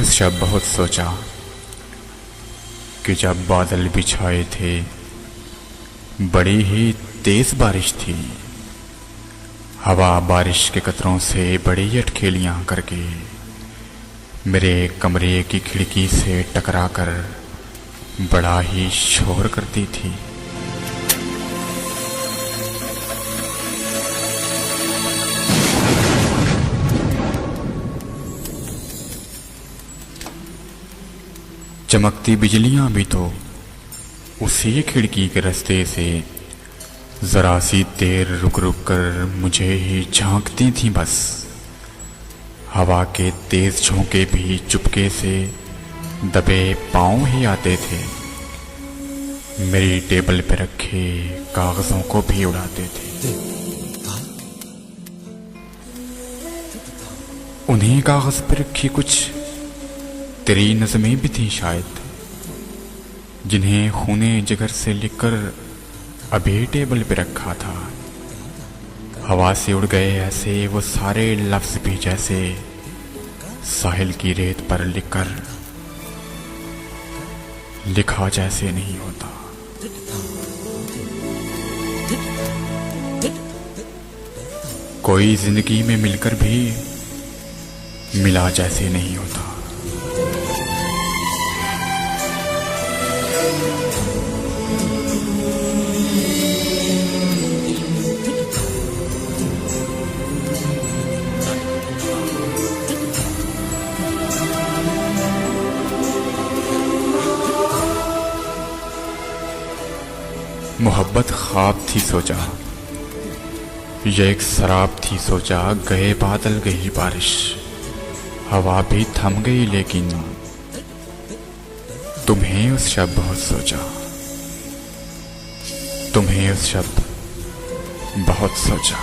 उस शब बहुत सोचा कि जब बादल बिछाए थे बड़ी ही तेज बारिश थी। हवा बारिश के कतरों से बड़ी अटखेलियां करके मेरे कमरे की खिड़की से टकराकर बड़ा ही शोर करती थी। चमकती बिजलियां भी तो उसी खिड़की के रास्ते से जरा सी देर रुक रुक कर मुझे ही झांकती थीं। बस हवा के तेज झोंके भी चुपके से दबे पांव ही आते थे। मेरी टेबल पे रखे कागजों को भी उड़ाते थे। उन्हीं कागज पे रखी कुछ तेरी नज़में भी थी शायद, जिन्हें खूने जिगर से लिखकर अभी टेबल पे रखा था। हवा से उड़ गए ऐसे वो सारे लफ्ज भी जैसे साहिल की रेत पर लिखा जैसे नहीं होता। कोई जिंदगी में मिलकर भी मिला जैसे नहीं होता। मोहब्बत ख्वाब थी सोचा, ये एक शराब थी सोचा। गए बादल गई बारिश, हवा भी थम गई, लेकिन तुम्हें उस शब बहुत सोचा, तुम्हें उस शब बहुत सोचा।